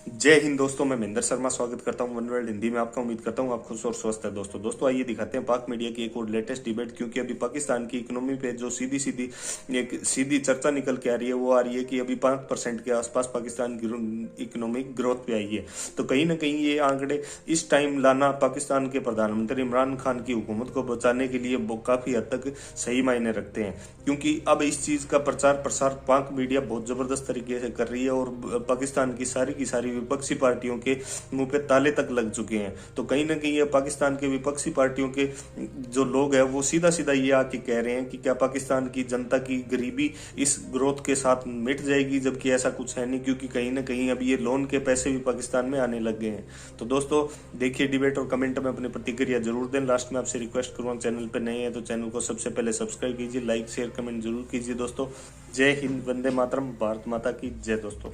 जय हिंद दोस्तों, मैं महेंद्र शर्मा स्वागत करता हूं वन वर्ल्ड हिंदी में आपका। उम्मीद करता हूं आप खुश और स्वस्थ है। दोस्तों आइए दिखाते हैं पाक मीडिया की एक और लेटेस्ट डिबेट, क्योंकि अभी पाकिस्तान की इकोनॉमी पे जो एक सीधी चर्चा निकल के आ रही है वो आ रही है कि अभी 5% के आसपास पाकिस्तान की इकोनॉमिक ग्रोथ पे आई है। तो कहीं ना कहीं ये आंकड़े इस टाइम लाना पाकिस्तान के प्रधानमंत्री इमरान खान की हुकूमत को बचाने के लिए वो काफी हद तक सही मायने रखते हैं, क्योंकि अब इस चीज का प्रचार प्रसार पाक मीडिया बहुत जबरदस्त तरीके से कर रही है और पाकिस्तान की सारी विपक्षी पार्टियों के मुंह पे ताले तक लग चुके हैं। तो कहीं ना कहीं ये पाकिस्तान के विपक्षी पार्टियों के जो लोग हैं वो सीधा सीधा ये आके कह रहे हैं कि क्या पाकिस्तान की जनता की गरीबी इस ग्रोथ के साथ मिट जाएगी, जबकि ऐसा कुछ है नहीं, क्योंकि कहीं ना कहीं अब ये लोन के पैसे भी पाकिस्तान में आने लग गए हैं। तो दोस्तों देखिए डिबेट और कमेंट में अपनी प्रतिक्रिया जरूर दें। लास्ट में आपसे रिक्वेस्ट करूंगा, चैनल पर नए हैं तो चैनल को सबसे पहले सब्सक्राइब कीजिए, लाइक शेयर कमेंट जरूर कीजिए। दोस्तों जय हिंद, वंदे मातरम, भारत माता की जय। दोस्तों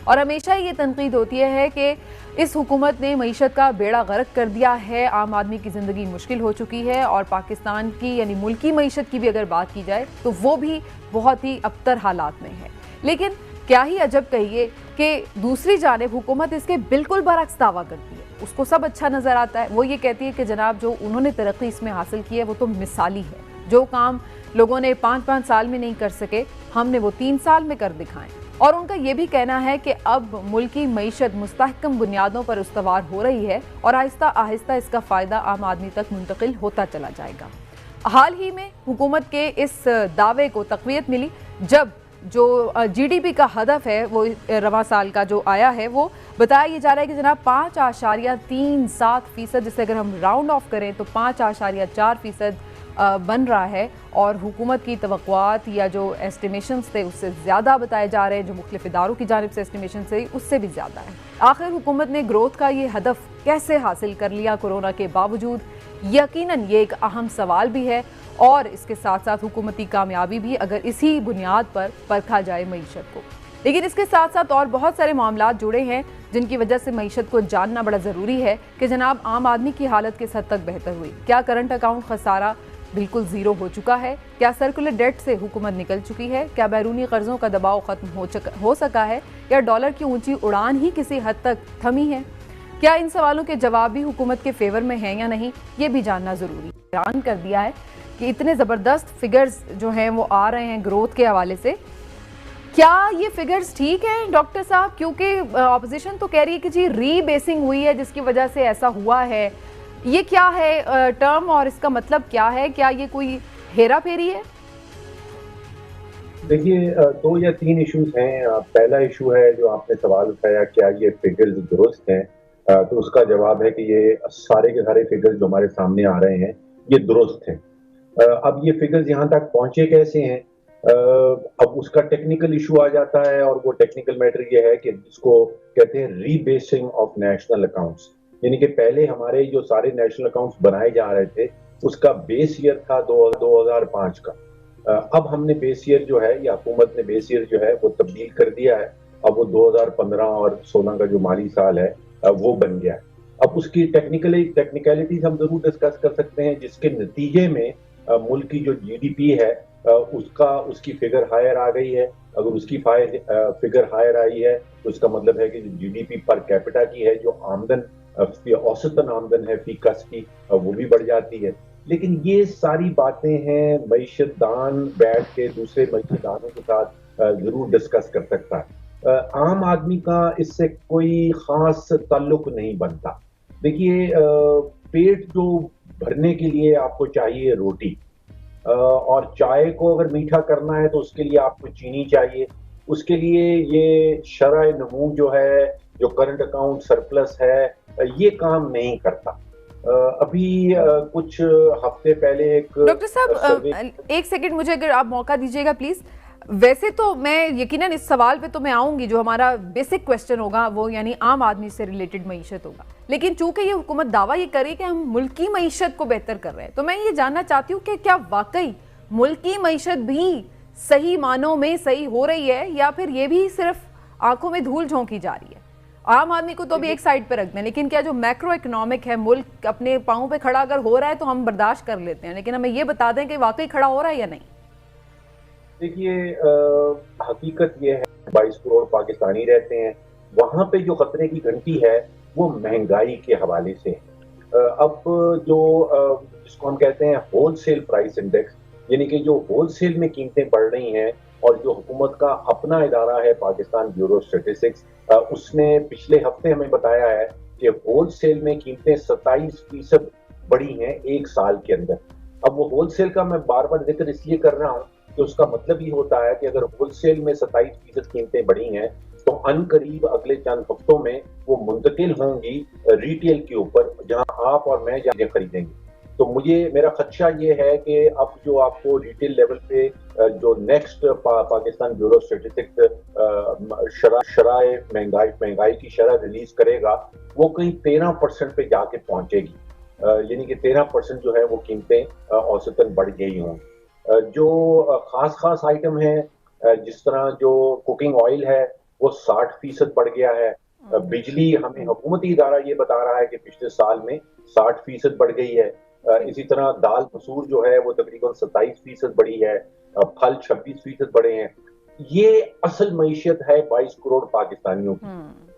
और हमेशा ये तनकीद होती है कि इस हुकूमत ने मईशत का बेड़ा गर्क कर दिया है, आम आदमी की ज़िंदगी मुश्किल हो चुकी है और पाकिस्तान की यानी मुल्की मईशत की भी अगर बात की जाए तो वो भी बहुत ही अबतर हालात में है। लेकिन क्या ही अजब कहिए कि दूसरी जानिब हुकूमत इसके बिल्कुल बरअक्स दावा करती है। उसको सब अच्छा नज़र आता है। वो ये कहती है कि जनाब जो उन्होंने तरक्की इसमें हासिल की है वो तो मिसाली है, जो काम लोगों ने 5-5 साल में नहीं कर सके हमने वो 3 साल में कर दिखाएं। और उनका ये भी कहना है कि अब मुल्क की मईशत मुस्तहकम बुनियादों पर उस्तवार हो रही है और आहिस्ता आहिस्ता इसका फ़ायदा आम आदमी तक मुंतकिल होता चला जाएगा। हाल ही में हुकूमत के इस दावे को तक़वियत मिली जब जो GDP का हदफ है वो रवा साल का जो आया है वो बताया ये जा रहा है कि जनाब 5.37%, जिसे अगर हम राउंड ऑफ करें तो 5.4% बन रहा है। और हुकूमत की तवक्कुआत या जो एस्टिमेशंस थे उससे ज़्यादा बताए जा रहे हैं, जो मुख्तलिफ इदारों की जानिब से एस्टिमेशन थे उससे भी ज़्यादा है। आखिर हुकूमत ने ग्रोथ का ये हदफ कैसे हासिल कर लिया कोरोना के बावजूद, यकीनन ये एक अहम सवाल भी है। और इसके साथ साथ हुकूमती कामयाबी भी अगर इसी बुनियाद पर परखा जाए मईशत को। लेकिन इसके साथ साथ और बहुत सारे मामलात जुड़े हैं जिनकी वजह से मईशत को जानना बड़ा ज़रूरी है कि जनाब आम आदमी की हालत किस हद तक बेहतर हुई। क्या करंट अकाउंट खसारा बिल्कुल ज़ीरो हो चुका है? क्या सर्कुलर डेट से हुकूमत निकल चुकी है? क्या बैरूनी कर्ज़ों का दबाव ख़त्म हो सका है? या डॉलर की ऊंची उड़ान ही किसी हद तक थमी है? क्या इन सवालों के जवाब भी हुकूमत के फेवर में हैं या नहीं, ये भी जानना ज़रूरी है। हैरान कर दिया है कि इतने ज़बरदस्त फिगर्स जो हैं वो आ रहे हैं ग्रोथ के हवाले से। क्या ये फिगर्स ठीक हैं डॉक्टर साहब? क्योंकि अपोजिशन तो कह रही है कि जी रीबेसिंग हुई है जिसकी वजह से ऐसा हुआ है। ये क्या है टर्म और इसका मतलब क्या है? क्या ये कोई हेरा फेरी है? देखिए 2 या 3 इश्यूज हैं। पहला इशू है जो आपने सवाल उठाया, क्या ये फिगर्स दुरुस्त हैं? तो उसका जवाब है कि ये सारे के सारे फिगर्स जो हमारे सामने आ रहे हैं ये दुरुस्त हैं। अब ये फिगर्स यहाँ तक पहुंचे कैसे हैं? अब उसका टेक्निकल इशू आ जाता है और वो टेक्निकल मैटर ये है कि जिसको कहते हैं रीबेसिंग ऑफ नेशनल अकाउंट्स, यानी कि पहले हमारे जो सारे नेशनल अकाउंट्स बनाए जा रहे थे उसका बेस ईयर था 2005 का। अब हमने बेस ईयर जो है या हुकूमत ने बेस ईयर जो है वो तब्दील कर दिया है। अब वो 2015 और 16 का जो माली साल है वो बन गया है। अब उसकी टेक्निकलिटीज हम जरूर डिस्कस कर सकते हैं, जिसके नतीजे में मुल्क की जो GDP है उसकी फिगर हायर आ गई है। अगर उसकी फिगर हायर आई है तो इसका मतलब है कि GDP पर कैपिटा की है, जो आमदन औसतन आमदन है फी कस की, वो भी बढ़ जाती है। लेकिन ये सारी बातें हैं मईशतदान बैठ के दूसरे मईशतदानों के साथ जरूर डिस्कस कर सकता है। आम आदमी का इससे कोई खास ताल्लुक नहीं बनता। देखिए पेट जो भरने के लिए आपको चाहिए रोटी, और चाय को अगर मीठा करना है तो उसके लिए आपको चीनी चाहिए। उसके लिए ये शरह नमू जो है, जो करंट अकाउंट सरप्लस है, ये काम नहीं करता। अभी कुछ हफ्ते पहले एक डॉक्टर साहब एक सेकंड मुझे अगर आप मौका दीजिएगा प्लीज। वैसे तो मैं यकीनन इस सवाल पे तो मैं आऊंगी, जो हमारा बेसिक क्वेश्चन होगा वो यानी आम आदमी से रिलेटेड मईशत होगा। लेकिन चूंकि ये हुकूमत दावा ये करे कि हम मुल्क की मईशत को बेहतर कर रहे हैं, तो मैं ये जानना चाहती हूँ कि क्या वाकई मुल्क की मईशत भी सही मानों में सही हो रही है या फिर ये भी सिर्फ आंखों में धूल झोंकी जा रही है? आम आदमी को तो अभी एक साइड पे रख दें, लेकिन क्या जो मैक्रो इकोनॉमिक है, मुल्क अपने पांव पे खड़ा अगर हो रहा है तो हम बर्दाश्त कर लेते हैं, लेकिन हमें ये बता दें कि वाकई खड़ा हो रहा है या नहीं। देखिए हकीकत ये है 22 करोड़ पाकिस्तानी रहते हैं वहां पे जो खतरे की घंटी है वो महंगाई के हवाले से है। अब जो जिसको हम कहते हैं होलसेल प्राइस इंडेक्स, यानी कि जो होलसेल में कीमतें बढ़ रही हैं, और जो हुकूमत का अपना इदारा है पाकिस्तान ब्यूरो स्टैटिस्टिक्स, उसने पिछले हफ्ते हमें बताया है कि होलसेल में कीमतें 27% बढ़ी हैं एक साल के अंदर। अब वो होलसेल का मैं बार बार जिक्र इसलिए कर रहा हूं कि उसका मतलब ये होता है कि अगर होलसेल में 27% कीमतें बढ़ी हैं, तो अनकरीब अगले चंद हफ्तों में वो मुंतकिल होंगी रिटेल के ऊपर, जहां आप और मैं जाके खरीदेंगे। तो मेरा खदशा ये है कि अब जो आपको रिटेल लेवल पे जो नेक्स्ट पाकिस्तान ब्यूरो स्टैटिस्टिक्स शराए महंगाई की शरह रिलीज करेगा, वो कहीं 13% पे जाके पहुंचेगी। यानी कि 13% जो है वो कीमतें औसतन बढ़ गई हों। जो खास आइटम है, जिस तरह जो कुकिंग ऑयल है वो 60% बढ़ गया है। बिजली, हमें हुकूमती इदारा ये बता रहा है कि पिछले साल में 60% बढ़ गई है। इसी तरह दाल मसूर जो है वो तकरीबन 27% बढ़ी है। फल 26% बढ़े हैं। ये असल मईशत है 22 करोड़ पाकिस्तानियों की।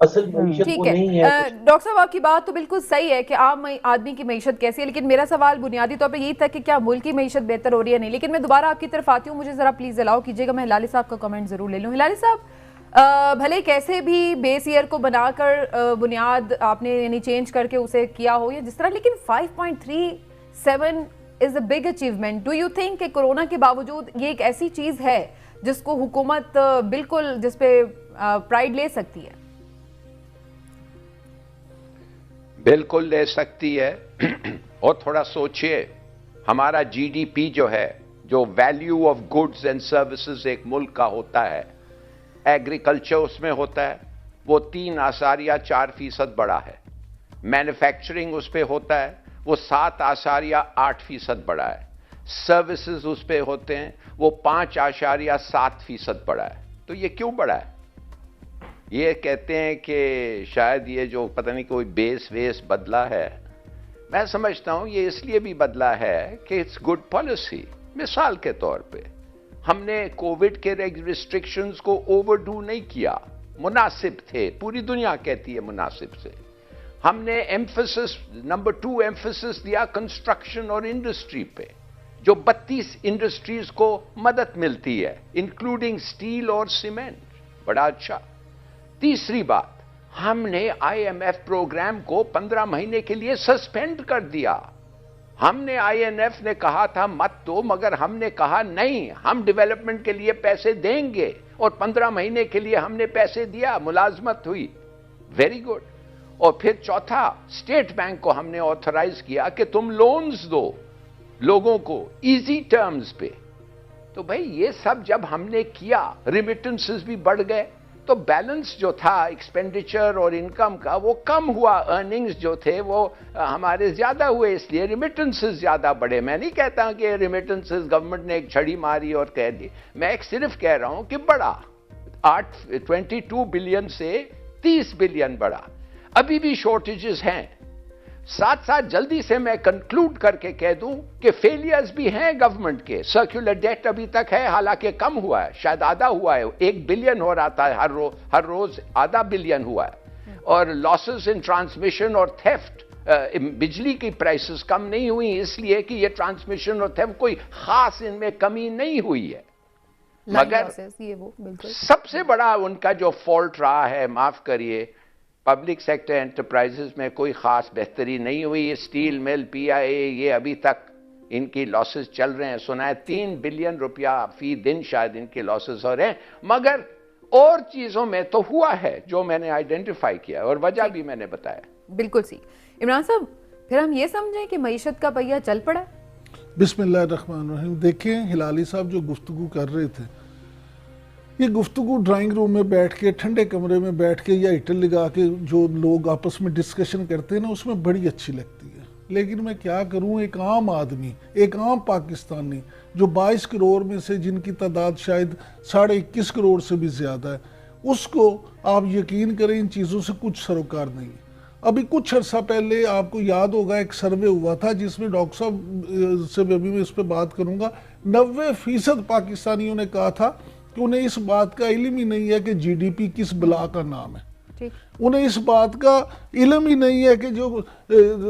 असल मईशत ठीक वो है। नहीं है। डॉक्टर साहब, आपकी बात तो बिल्कुल सही है कि आम आदमी की मईशत कैसी है, लेकिन मेरा सवाल बुनियादी तौर पे यही था कि क्या मुल्क की मईशत बेहतर हो रही है नहीं। लेकिन मैं दोबारा आपकी तरफ आती हूँ, मुझे जरा प्लीज अलाउ कीजिएगा, मैं हिलाली साहब का कमेंट जरूर ले लूँ। हिलाली साहब, भले कैसे भी बेस ईयर को बनाकर बुनियाद आपने यानी चेंज करके उसे किया हो या जिस तरह, लेकिन 5.37 is a big achievement. Do you think कि कोरोना के बावजूद ये एक ऐसी चीज है जिसको हुकूमत बिल्कुल जिस पे प्राइड ले सकती है? बिल्कुल ले सकती है। और थोड़ा सोचिए, हमारा जीडीपी जो है, जो value of goods and services एक मुल्क का होता है, एग्रीकल्चर उसमें होता है, वो 3.4% बढ़ा है। मैन्युफैक्चरिंग उस पे होता है, वो 7.8% बढ़ा है। सर्विसेज उस पे होते हैं, वो 5.7% बढ़ा है। तो ये क्यों बढ़ा है? ये कहते हैं कि शायद ये जो पता नहीं कोई बेस बदला है। मैं समझता हूं ये इसलिए भी बदला है कि इट्स गुड पॉलिसी। मिसाल के तौर पे हमने कोविड के रिस्ट्रिक्शंस को ओवरडू नहीं किया, मुनासिब थे, पूरी दुनिया कहती है मुनासिब से। हमने एम्फेसिस, नंबर 2 एम्फेसिस दिया कंस्ट्रक्शन और इंडस्ट्री पे, जो 32 इंडस्ट्रीज को मदद मिलती है, इंक्लूडिंग स्टील और सीमेंट। बड़ा अच्छा। तीसरी बात, हमने आईएमएफ प्रोग्राम को 15 महीने के लिए सस्पेंड कर दिया। हमने, आईएमएफ ने कहा था मत दो, मगर हमने कहा नहीं, हम डेवलपमेंट के लिए पैसे देंगे, और 15 महीने के लिए हमने पैसे दिया, मुलाजमत हुई। Very good. और फिर चौथा, स्टेट बैंक को हमने ऑथराइज किया कि तुम लोन्स दो लोगों को इजी टर्म्स पे। तो भाई ये सब जब हमने किया, रिमिटेंसेस भी बढ़ गए, तो बैलेंस जो था एक्सपेंडिचर और इनकम का वो कम हुआ, अर्निंग्स जो थे वो हमारे ज्यादा हुए, इसलिए रिमिटेंसेस ज्यादा बढ़े। मैं नहीं कहता कि रिमिटेंसेस गवर्नमेंट ने एक छड़ी मारी और कह दी, मैं एक सिर्फ कह रहा हूं कि बढ़ा, 22 बिलियन से 30 बिलियन बढ़ा। अभी भी शॉर्टेजेस हैं। साथ साथ जल्दी से मैं कंक्लूड करके कह दूं कि फेलियर्स भी हैं गवर्नमेंट के। सर्कुलर डेट अभी तक है, हालांकि कम हुआ है, शायद आधा हुआ है। 1 बिलियन हो रहा था हर रोज आधा बिलियन हुआ है। और लॉसेस इन ट्रांसमिशन और थेफ्ट, बिजली की प्राइसेस कम नहीं हुई, इसलिए कि ये ट्रांसमिशन और थेफ्ट कोई खास इनमें कमी नहीं हुई है। मगर सबसे बड़ा उनका जो फॉल्ट रहा है, माफ करिए, पब्लिक सेक्टर एंटरप्राइजेस में कोई खास बेहतरी नहीं हुई। स्टील मिल, पीआईए, ये अभी तक इनकी लॉसेस चल रहे हैं। सुना है 3 बिलियन रुपया फी दिन शायद इनके लॉसेस हो रहे हैं। मगर और चीजों में तो हुआ है जो मैंने आइडेंटिफाई किया, और वजह भी मैंने बताया। बिल्कुल सी। इमरान साहब, फिर हम ये समझें कि मईशत का पहिया चल पड़ा? बिस्मिल्लाहिर्रहमानिर्रहीम। देखें, हिलाली साहब जो गुफ्तगू कर रहे थे, ये गुफ्तगू ड्राइंग रूम में बैठ के, ठंडे कमरे में बैठ के या हीटर लगा के जो लोग आपस में डिस्कशन करते हैं ना, उसमें बड़ी अच्छी लगती है। लेकिन मैं क्या करूं, एक आम आदमी, एक आम पाकिस्तानी जो 22 करोड़ में से जिनकी तादाद शायद 21.5 करोड़ से भी ज़्यादा है, उसको आप यकीन करें इन चीज़ों से कुछ सरोकार नहीं है। अभी कुछ अर्सा पहले आपको याद होगा एक सर्वे हुआ था जिसमें डॉक्टर साहब से अभी मैं इस पर बात करूँगा, 90% पाकिस्तानियों ने कहा था कि उन्हें इस बात का इल्म ही नहीं है कि जीडीपी किस बला का नाम है। ठीक। उन्हें इस बात का इल्म ही नहीं है कि जो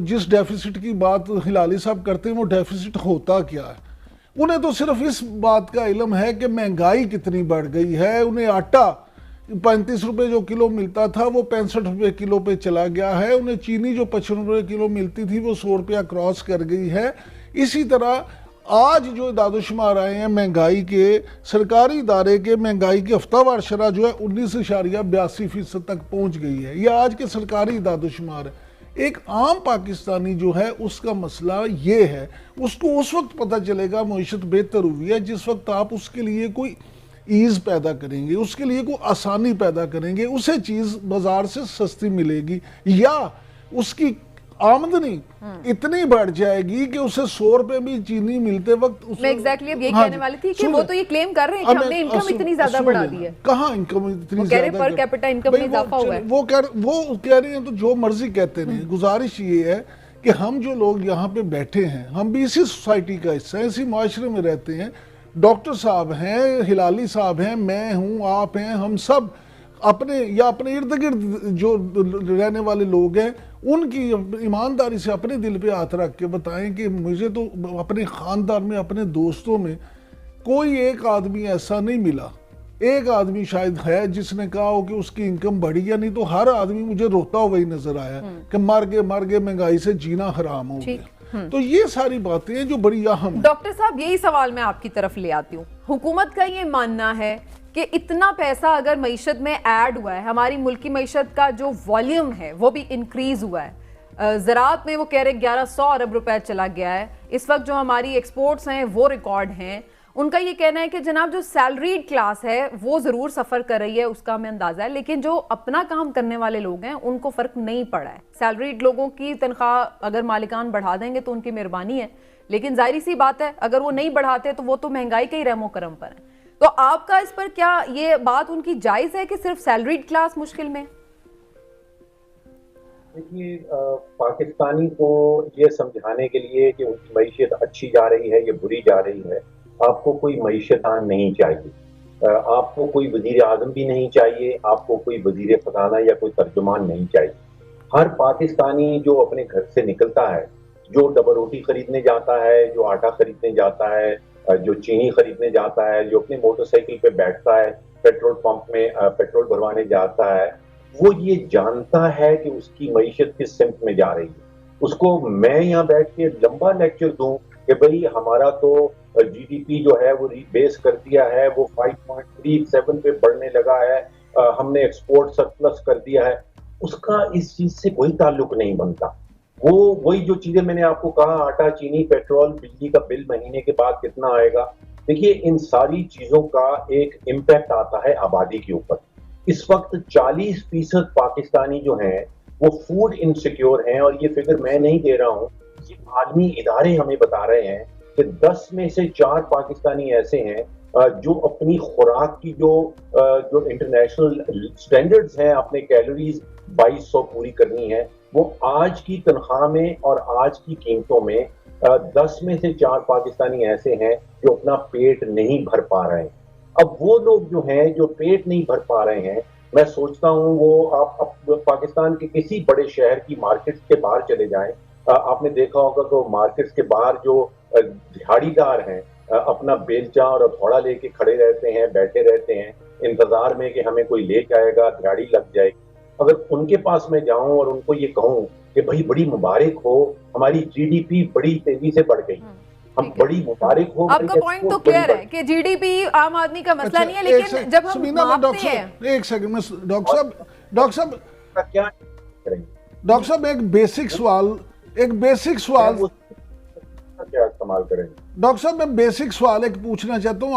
जिस डेफिसिट की बात हिलाली साहब करते हैं वो डेफिसिट होता क्या है। उन्हें तो सिर्फ इस बात का इल्म है कि महंगाई कितनी बढ़ गई है। उन्हें आटा 35 रुपए जो किलो मिलता था वो 65 रुपए किलो पे चला गया है। उन्हें चीनी जो 55 रुपए किलो मिलती थी वो 100 रुपया क्रॉस कर गई है। इसी तरह आज जो दादोशुमार आए हैं महंगाई के, सरकारी इदारे के महंगाई की हफ्तावार शरह जो है 19.82% तक पहुंच गई है। ये आज के सरकारी दादोशुमार है। एक आम पाकिस्तानी जो है उसका मसला ये है, उसको उस वक्त पता चलेगा मईशत बेहतर हुई है जिस वक्त आप उसके लिए कोई ईज़ पैदा करेंगे, उसके लिए कोई आसानी पैदा करेंगे, उसे चीज़ बाजार से सस्ती मिलेगी या उसकी आमदनी इतनी बढ़ जाएगी कि उसे 100 रुपए भी चीनी मिलते वक्त मैं एग्जैक्टली अब यही कहने वाली थी कि वो तो ये क्लेम कर रहे हैं कि हमने इनकम इतनी ज्यादा बढ़ा दी है। कहाँ इनकम इतनी ज्यादा, पर कैपिटा इनकम में इजाफा हुआ है। वो कह रहे हैं तो जो मर्जी कहते हैं। गुजारिश ये है कि हम जो लोग यहाँ पे बैठे हैं हम भी इसी सोसाइटी का हिस्सा है, इसी माशरे में रहते हैं। डॉक्टर साहब हैं, हिलाली साहब हैं, मैं हूँ, आप हैं, हम सब अपने या अपने इर्द गिर्द जो रहने वाले लोग हैं उनकी ईमानदारी से अपने दिल पे हाथ रख के बताएं कि मुझे तो अपने ख़ानदान में, अपने दोस्तों में कोई एक आदमी ऐसा नहीं मिला, एक आदमी शायद है जिसने कहा हो कि उसकी इनकम बढ़ी या नहीं तो हर आदमी मुझे रोता हुआ ही नजर आया कि मर गए महंगाई से जीना हराम हो गया। तो ये सारी बातें हैं जो बड़ी अहम। डॉक्टर साहब यही सवाल मैं आपकी तरफ ले आती हूँ। हुकूमत का ये मानना है कि इतना पैसा अगर मईशत में ऐड हुआ है, हमारी मुल्की मईशत का जो वॉल्यूम है वो भी इंक्रीज हुआ है। ज़राअत में वो कह रहे 1100 अरब रुपए चला गया है। इस वक्त जो हमारी एक्सपोर्ट्स हैं वो रिकॉर्ड हैं। उनका ये कहना है कि जनाब जो सैलरीड क्लास है वो ज़रूर सफ़र कर रही है, उसका हमें अंदाज़ा है, लेकिन जो अपना काम करने वाले लोग हैं उनको फ़र्क नहीं पड़ा है। सैलरीड लोगों की तनख्वाह अगर मालिकान बढ़ा देंगे तो उनकी मेहरबानी है, लेकिन जाहिर सी बात है अगर वो नहीं बढ़ाते तो वो तो महंगाई के ही रहमो करम पर है। तो आपका इस पर क्या ये बात उनकी जायज़ है कि सिर्फ सैलरीड क्लास मुश्किल में? देखिए, पाकिस्तानी को ये समझाने के लिए कि उनकी मईशत अच्छी जा रही है या बुरी जा रही है, आपको कोई मईशतान नहीं चाहिए। आपको कोई वजीर आजम भी नहीं चाहिए, आपको कोई वजीर खजाना या कोई तर्जुमान नहीं चाहिए। हर पाकिस्तानी जो अपने घर से निकलता है, जो डबल रोटी खरीदने जाता है, जो आटा खरीदने जाता है, जो चीनी खरीदने जाता है, जो अपने मोटरसाइकिल पे बैठता है, पेट्रोल पंप में पेट्रोल भरवाने जाता है, वो ये जानता है कि उसकी मईशत किस सिमत में जा रही है। उसको मैं यहाँ बैठ के लंबा लेक्चर दूं कि भाई हमारा तो जीडीपी जो है वो रीबेस कर दिया है, वो 5.37 पे बढ़ने लगा है, हमने एक्सपोर्ट सरप्लस कर दिया है, उसका इस चीज से कोई ताल्लुक नहीं बनता। वो वही जो चीजें मैंने आपको कहा, आटा, चीनी, पेट्रोल, बिजली का बिल महीने के बाद कितना आएगा, देखिए इन सारी चीजों का एक इम्पैक्ट आता है आबादी के ऊपर। इस वक्त 40% पाकिस्तानी जो हैं वो फूड इनसिक्योर हैं, और ये फिगर मैं नहीं दे रहा हूँ, ये आलमी इदारे हमें बता रहे हैं कि 10 में से 4 पाकिस्तानी ऐसे हैं जो अपनी खुराक की जो इंटरनेशनल स्टैंडर्ड्स हैं, अपने कैलोरीज 2200 पूरी करनी है, वो आज की तनख्वाह में और आज की कीमतों में 10 में से 4 पाकिस्तानी ऐसे हैं जो अपना पेट नहीं भर पा रहे हैं। अब वो लोग जो हैं जो पेट नहीं भर पा रहे हैं, मैं सोचता हूँ वो आप पाकिस्तान के किसी बड़े शहर की मार्केट्स के बाहर चले जाएं, आपने देखा होगा तो मार्केट्स के बाहर जो दिहाड़ीदार हैं अपना बेलचा और हथौड़ा लेके खड़े रहते हैं, बैठे रहते हैं इंतजार में कि हमें कोई ले जाएगा, दिहाड़ी लग जाएगी। अगर उनके पास मैं जाऊं और उनको ये कहूं कि भाई बड़ी मुबारक हो, हमारी जीडीपी बड़ी तेजी से बढ़ गई, हम बड़ी मुबारक हो। आपका पॉइंट तो क्लियर है कि जीडीपी आम आदमी का मसला नहीं है, लेकिन जब हम मापते हैं। एक सेकंड में डॉक्टर साहब क्या करेंगे? डॉक्टर साहब एक बेसिक सवाल क्या इस्तेमाल करेंगे? डॉक्टर साहब मैं बेसिक सवाल एक पूछना चाहता हूँ।